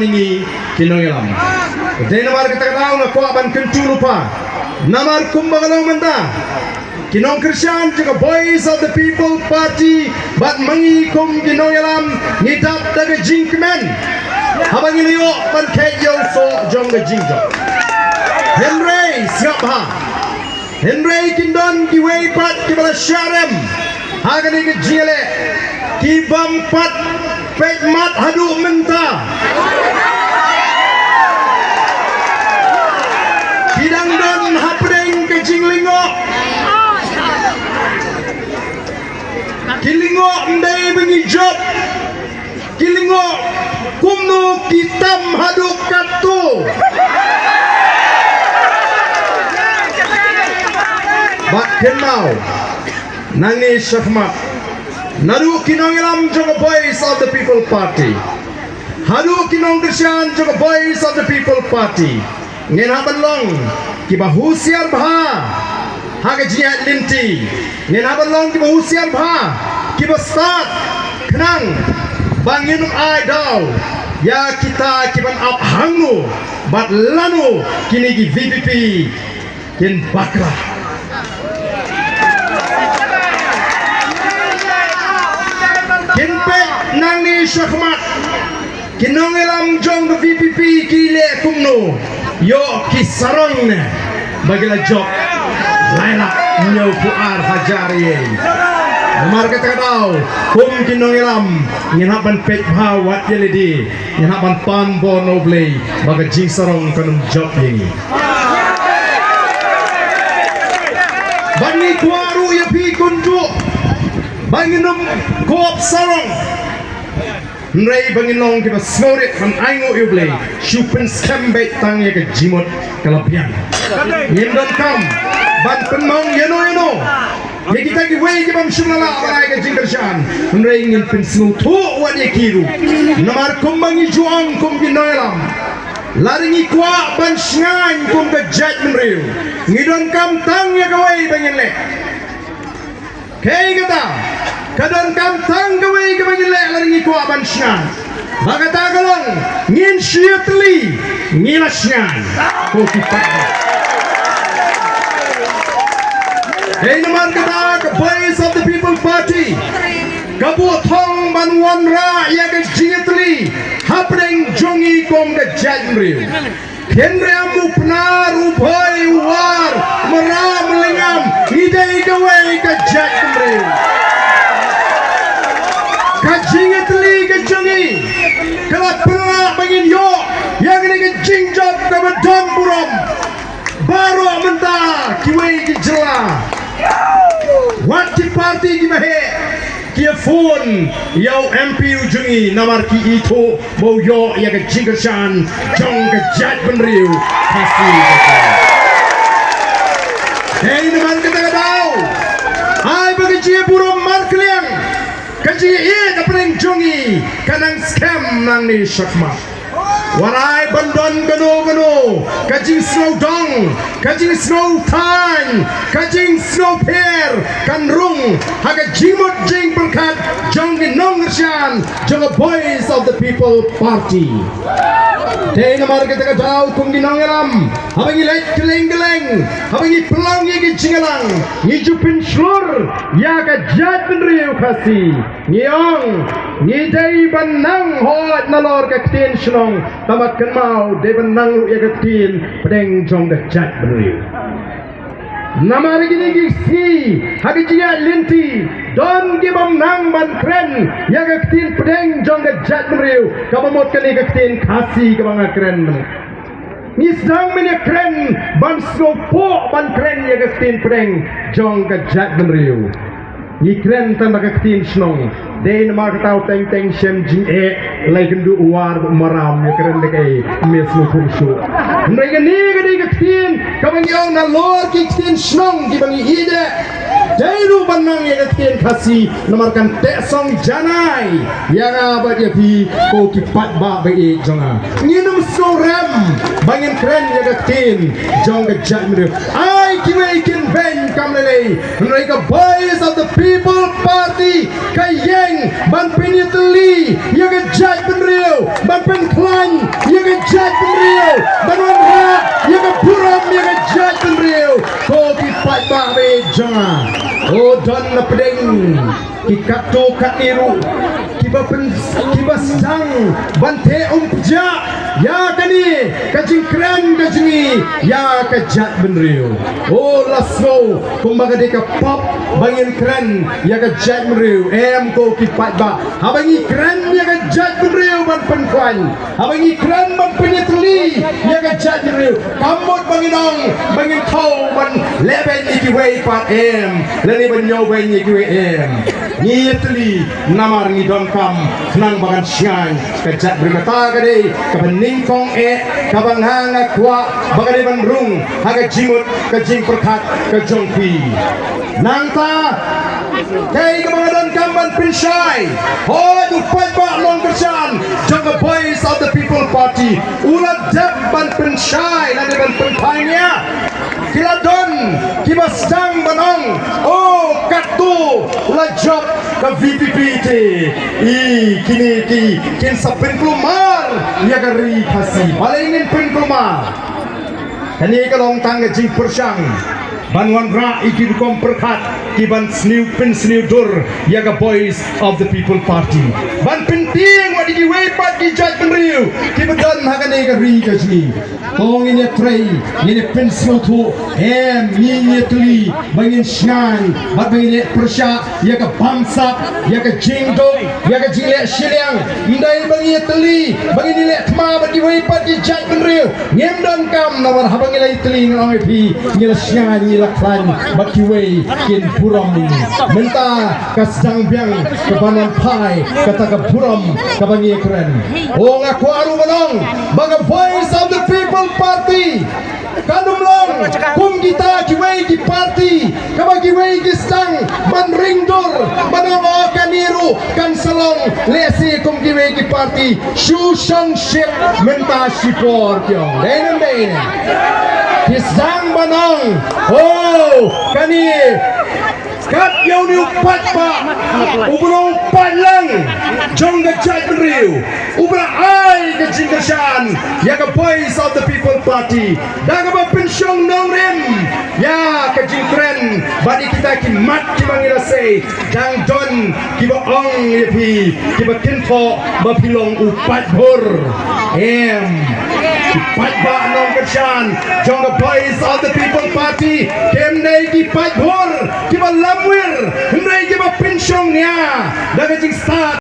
ini kinongelam. Dena mar kita tahu na ko aban kentu lupa. Namar kumbagalau menta. Kinong Christian juga Voice of the People Party bat mangi kum kinongelam ngidap daga jingkmen. Habang iliyo pan kayo so jong ga jingjo. Henry siap ha. Henry kindon kiwei pat kibala syarem. Hagani ke jile kibam pat pek mat hadu menta. Kidang don hapdeng ke jinglingo. Kilingo ndai bengi job. Kilingo kumno kitam hadu katu. Bak kenau nangis syahmat Nadu kinongelam juga Voice of the People Party. Hadu kinong Christian juga Voice of the People Party. Ngen haban long kiba husiar bha haga jiat linti. Ngen haban long kiba husiar bha kiba start kenang bangin ai daw ya kita kiban up hangu bat lanu kini ki VPP kin bakra. Kinpek nangni syahmat kinongelam jong ke VPP kile kumno yo kisarong ne bagilah job laila nyau puar hajari namar kata tahu kum kinongelam nginapan pek bawat yelidi nginapan pambo noble baga jing sarong kanum job ini bani kuaru ya pi kunju banginum koop sarong Nrei banginong kita snorit man aingo yublei syupen skambet tang ya ke jimot kalapian yendon kam ban penmong yeno ya kita ki wei ki bam shumala arai ke jingkershan Nrei ngin pen snu tu wat ya kiru namar kumbangi juang kum ginoelam laringi kwa ban shngan kum ke jaj menriu ngidon kam tang ya ke wei bangin le kei kata kadon kam tang kawai kebagi lek laringi ko aban syan bagata galong ngin syetli ngilasnyan ko kipat hey naman kata Voice of the People Party kabu thong ban wan ra ya ke syetli hapdeng jongi kom ke janriu Henry amu pnar uboy war meram lengam idei kawai ke janriu kajingat li kajongi kalau pernah bangin yo yang ini kajing job kamu dom burom baru mentah kiwei kijela wati party kibahe kia phone yau MP ujungi namar ki itu mau yo ya kajing kersan jong kejat benriu kasih hey teman kita tahu hai bagi cia burom markliang kaji iya kapring jongi kanang scam nang ni syakma warai bandon gano kaji snow dong kaji snow tan kaji snow pair kan rung haga jimot jing perkat jongi nongrshan jonga Voice of the People Party dei namar kita tahu kum ginongelam habangi lek geleng habangi pelangi ki jingalang ngijupin slur ya ka jat benriu khasi ngiong ngidei banang hot nalor ka tin shnong tamat kan mau de banang ya ka tin pedeng jong ka jat benriu namar gini gisi hagi jia linti don gibam nang ban kren ya ka tin pedeng jong ka jat benriu kabamot kali ka tin khasi ka bang kren ni sedang menya kren ban slopo ban kren ya ka tin pedeng jong ka jat benriu ni kren tanda ka tin snong de namar ka tau teng shem jing lai kan du war maram ya kren de kai mes no khumshu ndai ga ni ga de ka tin ka bang yong na lor ki tin snong ki bang ide Jairu banang yang ketian kasih namarkan tesong janai yang abad ya pi ko kipat ba bai jonga nginum sorem bangin keren yang ketian jong kejat mereka ai kiwe ikin ben kamlele mereka boys of the people party kayeng ban pinituli yang kejat penriu ban penklan yang kejat penriu ban wanra yang keburam yang kejat penriu ko kipat ba bai jonga oh don na pedeng kikato katiru kiba sedang bante umpja ya kani kajing keren kajingi ya kejat benriu oh lasgo kumbaga deka pop bangin keren ya kejat benriu ko kipat ba habangi keren ya kejat benriu ban penkuan habangi keren ban penyetuli ya kejat benriu kamot banginong bangin kau ban leben ikiwei pat leni ban nyobai ikiwei nyetuli namar ngidon kam nang bagan sian kejat berkata gede kebening kong kabang hanga kwa bagade bandrung haga jimut kejing perkat kejongpi nangta kay kebangadan kamban pinsay ho dupat ba long kerjaan jaga boys of the people party ulat dap ban pinsay nade ban pentainya kiladon kibastang banong oh katu lajop ke VPPT kini kin sapin kelumar ya gari kasih palingin pin kelumar kani kalong tangga jing persyang banwan ra iki kom perkat kiban sniu pin sniu dur ya ga boys of the people party ban penting wadi ki way pat ki jaj penriu ki bedan hakane ga ri ka ji tong ini tray ini pin sniu tu ni tuli bangin shan bat bangin persya ya ga bangsa ya ga jingdo ya ga jile shiliang indai bangin tuli bangin ile khma bat ki way pat ki jaj penriu ngem dan kam nawar habang ile tuli ngoi pi ngil shan laklan bakiwei kin puram menta kasang biang kebanan pai kata ke puram kabangi keren oh ngaku aru manong baga voice of the people party kanum long kum kita kiwei ki party kabagi wei ki stang ban ringdor banong kaniru kan salong lesi kum kiwei ki party shu shang ship menta sipor kyong denen kisang banong oh kani kat yaw ni upat pa ubro upat lang jong gajat beriu ubra ay gajing gasyan ya ka boys of the people party daga ba pensyong nong rim ya kajing kren badi kita ki mat ki mangira say dang don ki ba ong yepi ki ba kinfo ba pilong upat bor Pat ba nong kasyan jong the boys of the people party kem nay ki pat bor ki ba lamwir nay ki ba pensyong niya daga jing start